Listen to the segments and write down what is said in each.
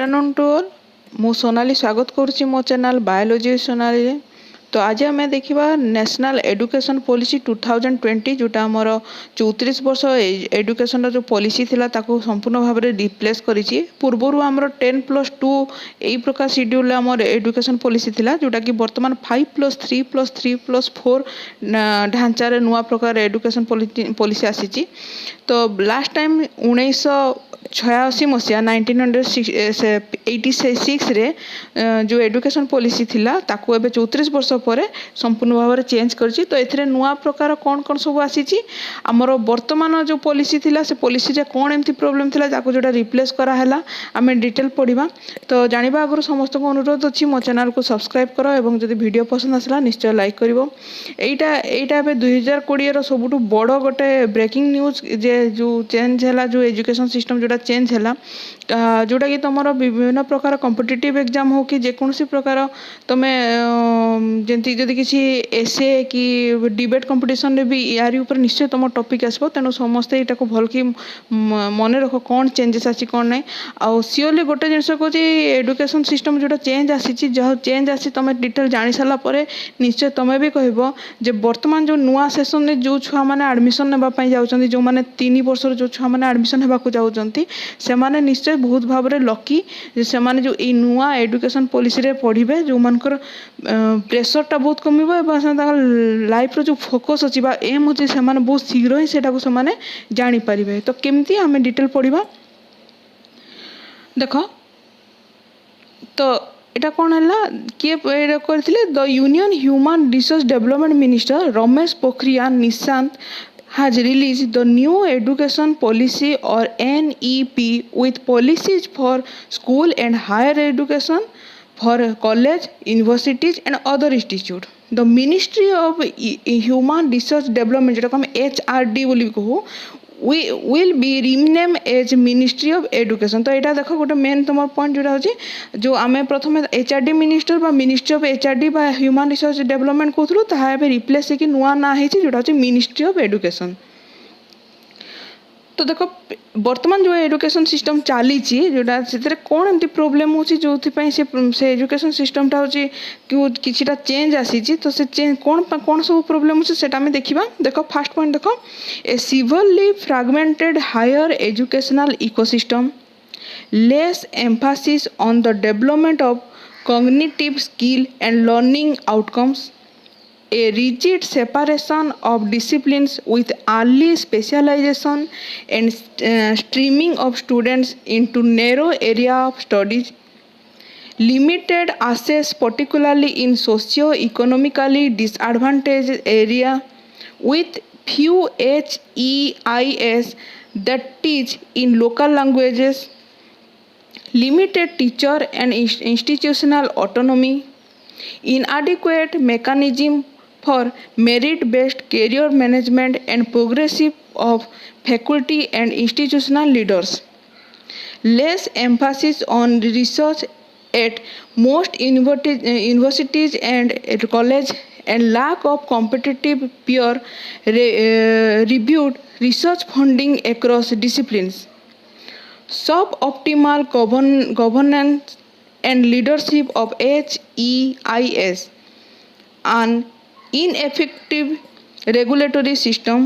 Afternoon to all मु सोनाली स्वागत करुच्ची मो चैनल बायोलॉजी सोनाली। तो आज आम देखा नेशनल एडुकेशन पॉलिसी 2020 जोटा आमर 34 वर्ष एडुकेशन जो पॉलिसी थिला ताको संपूर्ण भाव में रिप्लेस करिछि। पूर्वर आमर 10+2 यही प्रकार शेड्यूल आमर एडुकेशन पॉलिसी थिला जोटा कि वर्तमान 5+3+3+4 ढांचार नुआ प्रकार एडुकेशन पॉलिसी आसी। तो लास्ट टाइम 1986 मसीहा 1986 रे जो एडुकेशन पॉलिसी थिला ताको एबे 34 वर्ष पर संपूर्ण भाव में चेंज करछि। तो एथरे नुआ प्रकार कौन कौन सब आसी आमर वर्तमान जो पॉलिसी थिला से पॉलिसी रे कौन एमती प्रॉब्लम थिला जाको जोटा रिप्लेस करा हैला आमे डिटेल पढ़िबा। तो जानिबा आगु समस्त को अनुरोध अछि मो चैनल को सब्सक्राइब करो एवं जदि वीडियो पसंद आसला निश्चय लाइक करिवो। एटा एबे 2020 रो सबुटु बड़ गोटे ब्रेकिंग न्यूज जे जो चेंज हैला जो एजुकेशन सिस्टम जोटा चेंज हैला जोटा कि तुम विभिन्न प्रकार कॉम्पिटिटिव एग्जाम हो कि जेकोसी प्रकार तुम्हें जंती जदि किसी एसे कि डिबेट कंपटीशन रे भी यारी ऊपर निश्चय तुम टॉपिक आसबो। तेणु समस्ते एटा को भल कि मन रख कौन चेंजेस आसी कौन नहीं। आउ सियोरली गोटे जिनस को एडुकेशन सिस्टम जोटा चेंज आसी जो चेंज आसी तुम डिटेल जानी सारा पर निश्चय तुम भी कहब जे वर्तमान जो नुआ सेशन में जो छुआ मैंने एडमिशन नापी जाऊँच जो मैंने 3 वर्ष जो छुआ मैंने एडमिशन होगा जाऊँच से मैंने निश्चय बहुत भाव में लकी से माने जो ई नुआ एडुकेशन पॉलिसी रे पढ़िबे जो मानकर प्रेशरटा बहुत कमिबो एवं लाइफ रो जो फोकस अछि बा एम होछि से माने बहुत शीघ्र ही सेटा को से माने जानि परिबे। तो केमती हमें डिटेल पढ़िबा देखो। तो एटा कौन है किए करथिले the union human resource development minister Ramesh Pokhriyal Nishank has released the new education policy or NEP with policies for school and higher education, for college, universities and other institutes. The Ministry of Human Resource Development जो हम HRD बोली कहू will be renamed as Ministry of Education। तो यहाँ देख गोटे main तुम point जोटा होची जो आम प्रथम HRD मिनिस्टर बा मिनिस्ट्री ऑफ HRD बा ह्यूमन रिसोर्स डेवलपमेंट कहूँ ताहा रिप्लेस होकर नुआ ना होती जोटा होची मिनिस्ट्री ऑफ एडुकेशन। तो देखो वर्तमान जो एडुकेशन सिस्टम चली जोटा से कौन एमती प्रोब्लेम हो जो से एजुकेशन सिस्टमटा हूँ किछिटा चेंज आसी तो से चेंज कौन कौन सब प्रोब्लेम हो देखा। देखो फास्ट पॉइंट देखो a severely fragmented higher educational ecosystem, less emphasis on the development of cognitive skill and learning outcomes, a rigid separation of disciplines with early specialization and streaming of students into narrow area of studies, limited access particularly in socio-economically disadvantaged area with few HEIS that teach in local languages, limited teacher and institutional autonomy, inadequate mechanism for merit-based career management and progressive of faculty and institutional leaders, less emphasis on research at most universities and colleges, and lack of competitive peer-reviewed research funding across disciplines, suboptimal governance and leadership of HEIS, an ineffective regulatory system,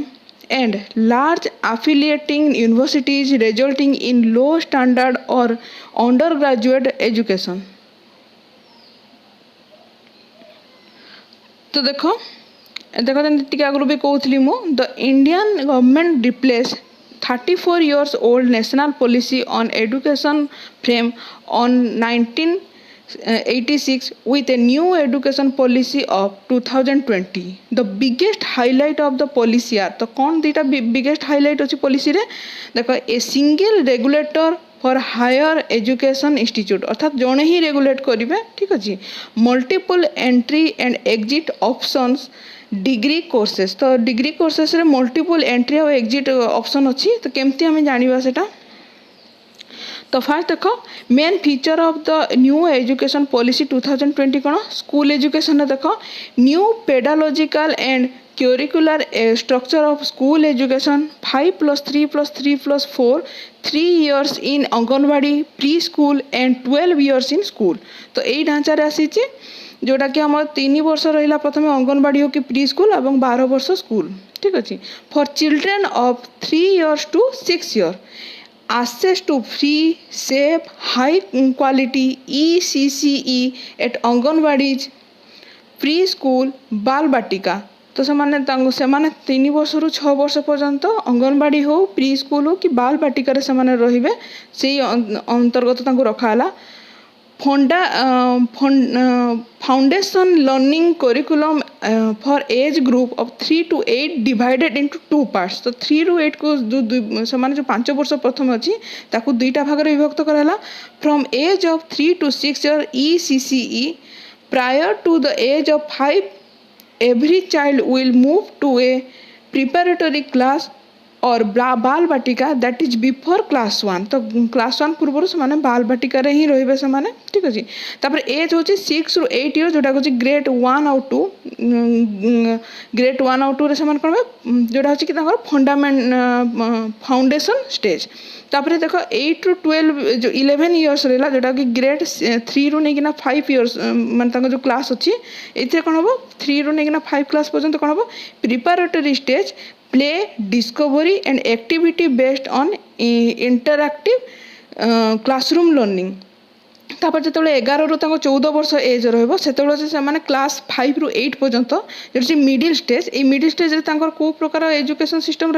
and large affiliating universities resulting in low standard or undergraduate education। तो देखो आगु भी कहूली the Indian government replace 34 years old national policy on education frame on 1986 with a new education policy of 2020। the biggest highlight of the policy are तो कौन दीटा biggest highlight अच्छी policy रे देखो a single regulator for higher education institute अर्थात जड़े ही regulate करेंगे ठीक अच्छे, multiple entry and exit options degree courses. तो डिग्री कोर्सेस रे मल्टीपल एंट्री और एग्जिट ऑप्शन अच्छी तो केमती आम जाना सेटा। तो फास्ट देख main feature of the new education policy 2020 कौन स्कूल एजुकेशन देख new pedagogical and curricular structure of school education 5+3+3+4 3 years in anganwadi preschool and 12 years in school तो यही ढांचा आसी जोटा कि आम 3 वर्ष रहा प्रथम अंगनवाड़ी हो कि प्री स्कूल और 12 वर्ष स्कूल ठीक अच्छे for children of 3 years to 6 years access to free safe high quality ECCE at anganwadis preschool Bal Vatika तो सेमाने 3 वर्ष रु 6 वर्ष पर्यंत अंगनवाड़ी हो प्री स्कूल हो कि बाल बाटिकार से रे से अंतर्गत रखाला foundation learning curriculum for age group of 3 to 8 divided into 2 parts तो 3 ରୁ 8 को जो 5 वर्ष प्रथम अच्छी ताकू दुईटा भाग विभक्त कराला from as of 3 to 6 year ECCE prior to the age of 5 every child will move to a preparatory class और बाल बाटिका दैट इज बिफोर क्लास 1 तो क्लास 1 पूर्व से बाल बाटिकार ही रे से ठीक अच्छे तापर एज हूँ 6 ରୁ 8 years जोटा हूँ ग्रेड 1 और 2 ग्रेड 1 और 2 से कौन जोटा हूँ कि फंडामेंट फाउंडेशन स्टेज तापर देख 8 ରୁ 12 जो 11 years रहा जोटा कि ग्रेड 3 ରୁ नहीं 5 years माने जो क्लास अच्छी ये कौन हम 3 ରୁ नहीं 5 क्लास पर्यंत कौन हम preparatory stage play discovery and activity based on interactive classroom learning तापर जो 11 ରୁ 14 वर्ष एज रही क्लास 5 ରୁ 8 पर्यंत जो मिडिल स्टेज ये मिडिल स्टेज कौ प्रकार education system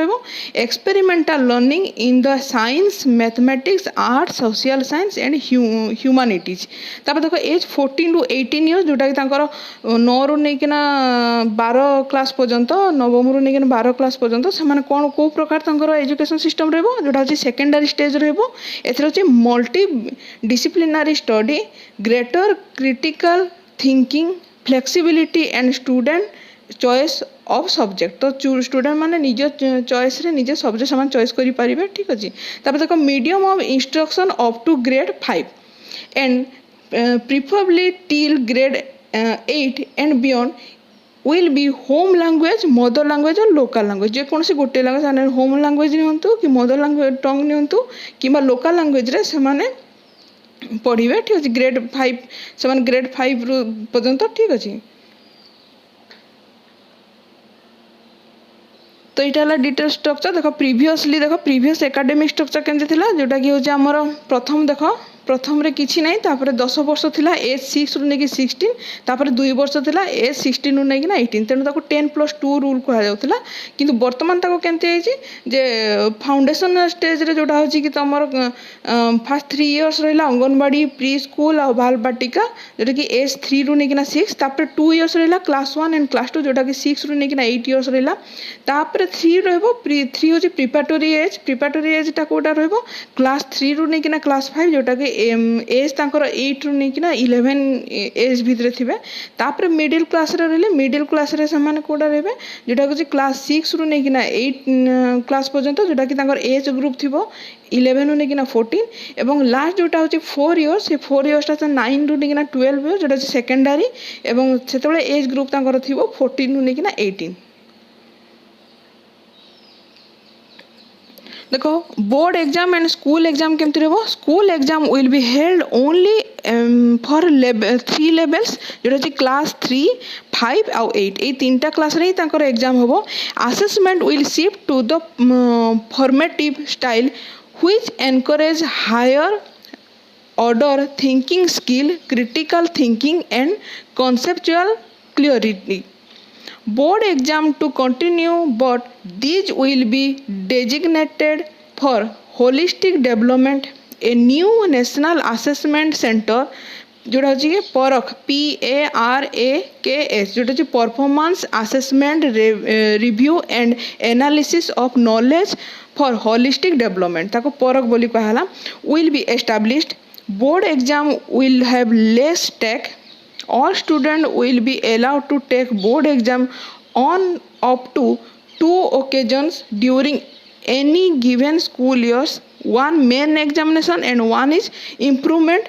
experimental learning in the science mathematics art social science and ह्यूमानिटीज तापर देख एज 14 ରୁ 18 years जोटा कि 9 ରୁ नहीं 12 क्लास पर्यंत नवम ରୁ नहीं 12 क्लास पर्यंत से कौन कौ प्रकार एजुकेशन सिस्टम जोटा हूँ सेकेंडरी स्टेज रही multidisciplinary study greater critical thinking flexibility and student choice of subject तो स्टूडेंट माने निज चॉइस रे निज सब्जेक्ट समान चॉइस करि परिबे ठीक अछि तापर देखो medium of instruction up to grade 5 and preferably till grade 8 and beyond will be home language mother language और लोकल लैंग्वेज जेकोसी गोटे लैंग्वेज होम लैंग्वेज नियंतु कि मदर लैंग्वेज टंग नियंतु कि लोकल लैंग्वेज रे से माने पढ़े ठीक अच्छे ग्रेड 5 से ग्रेड 5 पर्यंत ठीक अच्छे तो यहाँ डिटेल स्ट्रक्चर देख प्रीवियसली देख प्रीवियस एकेडमिक स्ट्रक्चर केमती थिला जोटा कि हूँ आमर प्रथम देख प्रथम रे किछि नहीं तापर 10 वर्ष थिला एज 6 ରୁ नहीं 16 तापर 2 वर्ष थिला एज 16 ରୁ नहीं 18 तेणु ताको 10+2 रूल कहा जाउथला किंतु वर्तमान ताको केमती आइछि जे फाउंडेशन स्टेज रे जोटा होछि कि तमर फर्स्ट 3 years रहिला अंगनवाड़ी प्री स्कूल और बाल बाटिका जोटा कि एज 3 ରୁ नहीं 6 तापर 2 years रहिला क्लास 1 एंड क्लास 2 जोटा कि 6 ରୁ नहीं 8 years रहिला तापर 3 रहबो 3 होछि प्रिपरेटरी एज ता कोटा रहबो क्लास 3 ରୁ नहीं क्लास 5 जोटा कि एज तांकर 8 ରୁ नहीं 11 एज भितर थे तापर मिडिल क्लास रे रहिले मिडिल क्लास रे समान कोडा रहबे जोटा कि क्लास 6 ରୁ नहीं 8 क्लास पर्यंत जोटा कि तांकर एज ग्रुप थिबो 11 ରୁ नहीं 14 एवं लास्ट जोटा होची 4 years से 4 years ता 9 ରୁ नहीं 12 years जोटा सेकेंडरी एवं सेतबेले एज ग्रुप तांकर थिबो 14 ରୁ नहीं 18 देखो board exam and school exam केमती रहबो school exam will be held only for level 3 levels जोटा कि क्लास 3 5 और 8 ये तीनटा क्लास रे तांकर एग्जाम होबो assessment will shift to the formative style which encourage higher order thinking skill critical thinking and conceptual clarity board exam to continue but these will be designated for holistic development a new national assessment center जोटा होची के परख PARAKS जोटा होची performance assessment review and analysis of knowledge for holistic development ताको परख बोली कहला will be established board exam will have less take all students will be allowed to take board exam on up to 2 occasions during any given school years one main examination and one is improvement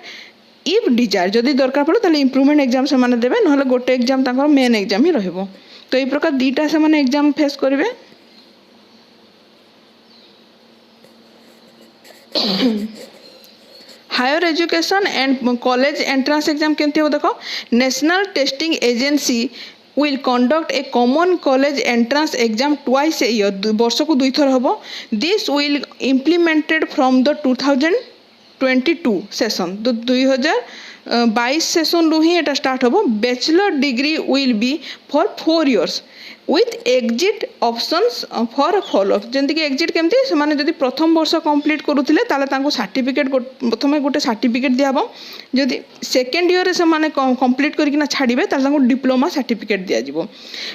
if desired जदि दरकार पड़े ताले improvement exam से माने देबे नहले गोटे exam तांकर main exam ही रहबो तो ए प्रकार दीटा से माने exam face करिवे higher education and college entrance exam केमती हो देखो national testing agency will conduct a common college entrance exam twice a year वर्ष को दुई थर हबो this will implemented from the 2022 session तो 2022 सेशन रु ही एटा स्टार्ट हबो bachelor degree will be for 4 years with exit options for follow up जेंति कि exit केमती से माने जदि प्रथम वर्ष कंप्लीट करूथिले ताले तांको सर्टिफिकेट प्रथमे गोटे सर्टिफिकेट दियाबो जदि सेकेंड ईयर से माने कंप्लीट करिकिना छाडिबे ताले तांको डिप्लोमा सर्टिफिकेट दिया जिवो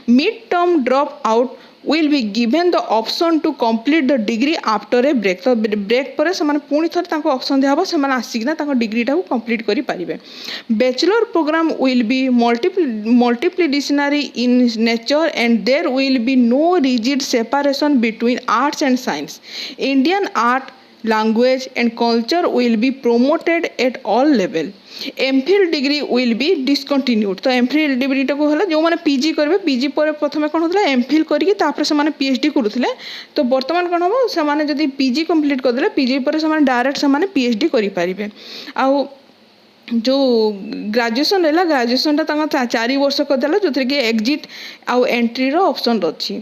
mid term drop out will be given the option to complete the degree after a break तो ब्रेक पर से माने पुणी थर तांको ऑप्शन दिया हबो से माने आसिकना तांको डिग्री टा को कंप्लीट करि पारिबे bachelor programme will be multidisciplinary in nature and there will be no rigid separation between arts and science Indian art language and culture will be promoted at all level MPhil degree will be discontinued तो MPhil degree टाको हला जो माने PG करबे PG पर प्रथमे कोन होतला MPhil करिके तापर से माने पीएचडी करूथिले तो वर्तमान कोन हो से माने जदी पीजी कंप्लीट कर देले पीजी पर से माने डायरेक्ट से माने पीएचडी करि पारिबे आ जो ग्रेजुएशन है ग्रेजुएशन ता 4 वर्ष करदेला जो कि एग्जिट आउ एंट्री रो ऑप्शन अछि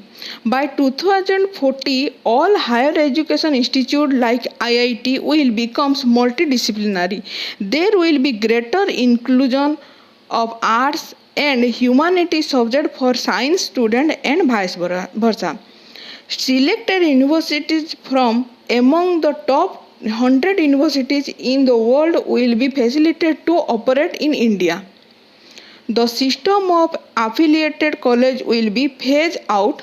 by 2040 all higher education institute like IIT will becomes multidisciplinary there will be greater inclusion of arts and humanity subject for science student and vice versa selected universities from among the top 100 universities in the world will be facilitated to operate in India. The system of affiliated college will be phased out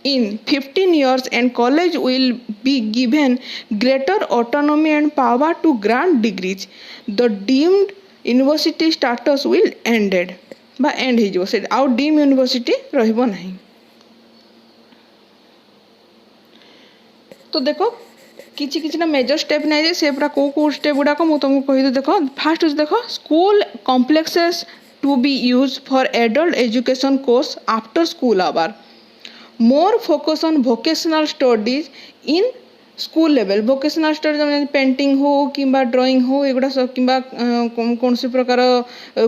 in 15 years and college will be given greater autonomy and power to grant degrees. The deemed university status will ended by end ही जो से आउ deemed university रहिबो नहीं तो देखो किछि किछि ना मेजर स्टेप नै जे से पूरा को स्टेप गुडा को मु तुमको कहि दे देखो फर्स्ट देखो school complexes to be use for adult education course after school hour more focus on vocational studies in school level vocational studies painting हो किंबा ड्राइंग हो एगुडा सब किंबा कौन सी प्रकार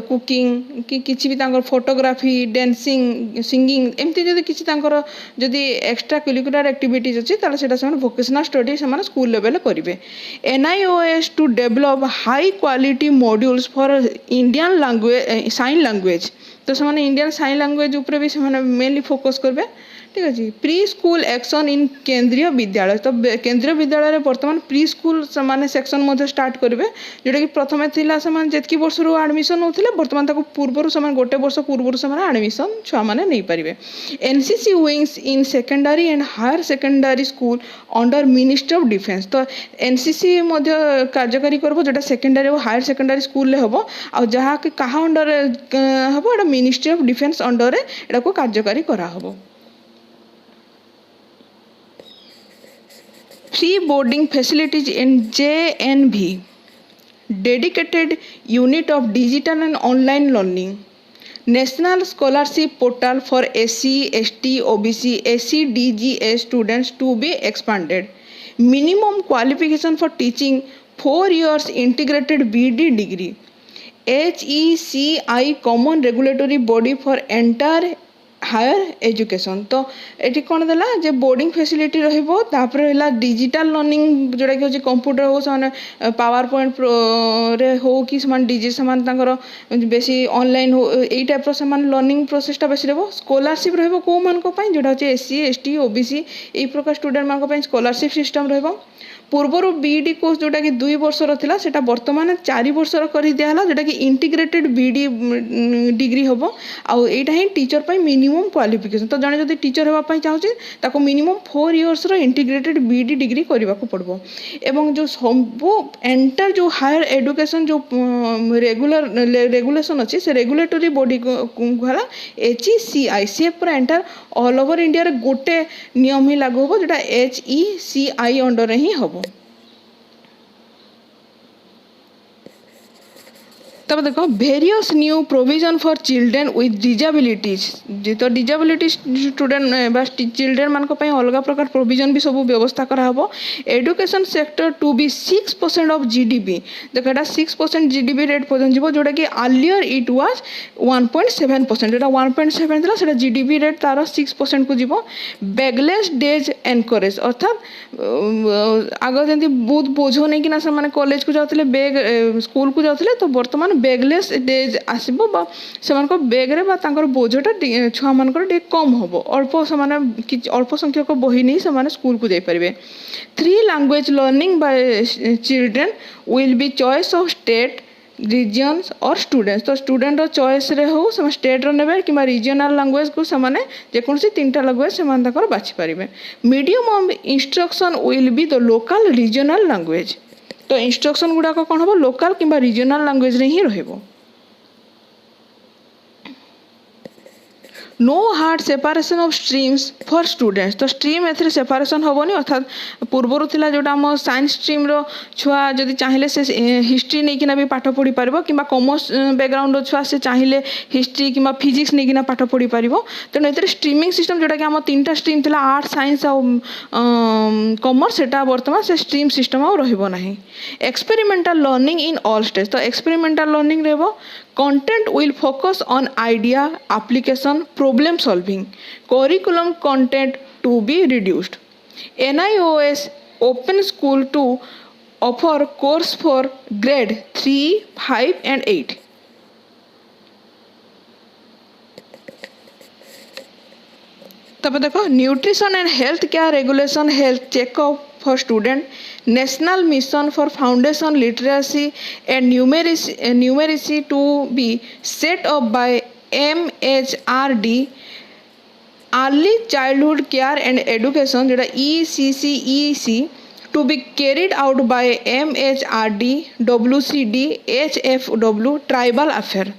कुकिंग कि किछि भी तांकर फोटोग्राफी डांसिंग सिंगिंग एमती जदि किछि तांकर जदि एक्स्ट्रा करिकुलर एक्टिविटीज अछि ताले सेटा समान वोकेशनल स्टडी समान स्कूल लेवल करिवे NIOS to develop high quality modules for Indian language sign language तो समान इंडियन साइन लैंग्वेज ऊपर भी समान मेनली फोकस करबे ठीक अच्छे प्री स्कूल एक्शन इन केंद्रीय विद्यालय तो केंद्रीय विद्यालय में वर्तमान प्री स्कूल से सेक्शन मध्य स्टार्ट करेंगे जोटा कि प्रथम थी जितकी वर्ष आडमिशन होते वर्तमान पूर्व से गोटे वर्ष पूर्व से आडमिशन छुआ मैंने नहीं पारे NCC wings in secondary and higher secondary school under ministry of defence तो एनसीसी कार्यकारी करब जोटा सेकेंडरी और हायर सेकेंडरी स्कूल हम आ जहाँ कि कहा अंडर हम एटा मिनिस्ट्री ऑफ डिफेन्स अंडर एटा को कार्यकारी करा हबो free boarding facilities in JNV dedicated unit of digital and online learning national scholarship portal for SC ST OBC SC DGA students to be expanded minimum qualification for teaching 4 years integrated BD degree HECI common regulatory body for entire higher education तो ये कौन देला जे boarding facility रहिबो तापर हैला digital learning जोड़ा कि होची कंप्यूटर हो समान पावर पॉइंट रे हो कि समान डिजी समान तांकर बेसी ऑनलाइन हो एई टाइप रो समान लर्निंग प्रोसेस टा बेसी रहबो स्कॉलरशिप रहबो को मान को पई जोड़ा होची एससी एसटी ओबीसी एई प्रकार स्टूडेंट मान को पई स्कॉलरशिप सिस्टम रहबो पूर्वर बीडी कोर्स जोटा कि 2 वर्ष थिला सेटा वर्तमान 4 वर्ष कर दिया हला जोटा कि इंटीग्रेटेड बीडी डिग्री होबो आ एटा ही टीचर पई मिनिमम क्वालिफिकेशन तो जने जदी टीचर हेबा पई चाहूची ताको मिनिमम 4 इयर्स रो इंटीग्रेटेड बीडी डिग्री करबा को पड़बो एवं जो सबो एंटर जो हायर एजुकेशन जो रेगुलर रेगुलेशन अछि से रेगुलेटरी बॉडी को हला एचईसीआई से पूरा एंटर ऑल ओवर इंडिया रे गोटे नियम ही लागू होबो जोटा एचईसीआई अंडर ही होबो तब देखो various new provision for children with disabilities तो डिजाबिलिटी स्टूडेंट बा चिल्ड्रेन मान अलग प्रकार प्रोविजन भी सब व्यवस्था कराहब education sector to be 6% of GDP देखो यहाँ 6% जीडीपी रेट पर्यटन जीव जोटा कि अर्लियर इट वाज 1.7% जोटा 1.7 था से जीडीपी रेट तार 6% को जीव बैगलेस डेज एनकरेज अर्थात आग जमी बहुत बोझ नहीं कि ना कॉलेज को जाते बैग स्कूल को जाते तो बर्तमान बैगलेस डेज आसब से बैग्रे बोझटा छुआ मान कम हम अल्प से अल्प संख्यक बही नहीं से स्कूल को जापारे 3 language learning by children will be choice of state regions और स्टूडेंट्स तो स्टूडेंट चॉइस रे हो से स्टेट ने कि रिजनल लैंग्वेज को से जेकोसी 3टा लैंग्वेज से बाछि पारे medium of instruction will be the local regional language तो इंस्ट्रक्शन गुड़ाक कौन हम लोकल कि रिजनल लैंग्वेज रे ही रहिबो no hard separation of streams for students तो स्ट्रीम ए सेपारेशन हेनी अर्थात पूर्वर था जोटा आम साइंस स्ट्रीम रो छुआ जदि चाहिए से हिस्ट्री नहीं कि भी पाठ पढ़ी पार कि कॉमर्स बैकग्राउंड छुआ से चाहिए हिस्ट्री कि फिजिक्स नहीं कि पाठ पढ़ी पार तेणु ये स्ट्रीमिंग सिस्टम जोटा कि आम 3टा स्ट्रीम था आर्ट साइंस और कॉमर्स से बर्तमान से स्ट्रीम सिस्टम आ रहा experimental learning in all stage तो एक्सपेरिमेंटल लर्निंग रहो content will focus on idea application problem solving curriculum content to be reduced NIOS open school to offer course for grade 3, 5 and 8 तब देखो nutrition and health care regulation health checkup for student national mission for foundation literacy and numeracy to be set up by MHRD early childhood care and education जोटा ECCEC to be carried out by MHRD WCD HFW tribal affair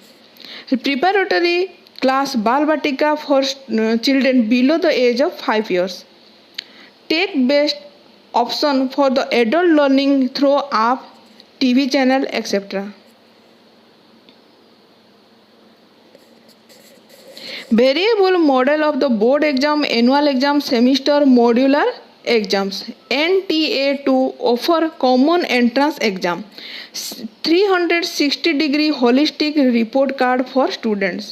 preparatory class bal batika for children below the age of 5 years take best option for the adult learning through app TV channel etc variable model of the board exam annual exam semester modular exams NTA to offer common entrance exam 360-degree holistic report card for students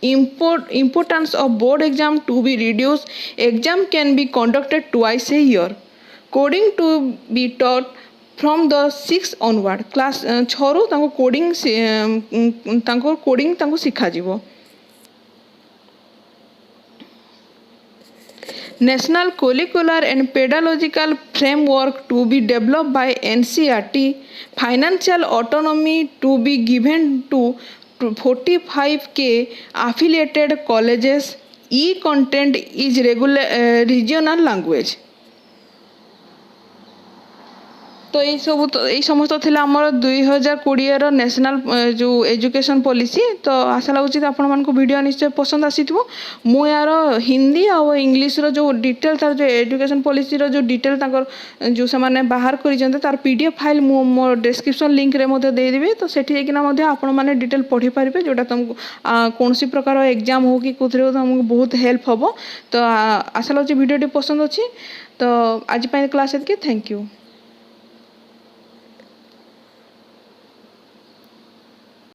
importance of board exam to be reduced exam can be conducted twice a year coding to be taught from the 6th onward class 6 ରୁ ତାଙ୍କୁ coding ତାଙ୍କୁ ଶିଖାଯିବ National curricular and pedagogical framework to be developed by NCERT financial autonomy to be given to 45K affiliated colleges e-content is regional language तो यही समस्त थिला हमर 2020 national जो education policy तो आशा लगुच आपण मान वीडियो निश्चय पसंद आसीथिबो मु यार हिंदी और इंग्लिश रो जो डिटेल तार जो एजुकेशन पॉलिसी रो जो डिटेल ताकर जो से माने बाहर करि जंते तार पीडीएफ फाइल मु मो डिस्क्रिप्शन लिंक रे मध्ये दे देबे तो सेठी जेकिना मध्ये आपण माने डिटेल पढ़ी पारिबे जोटा तुमको कोनसी प्रकार एग्जाम हो कि कोथरे तुमको बहुत हेल्प हबो तो आशा लगुच वीडियो पसंद अछि तो आज क्लास एतके थैंक यू।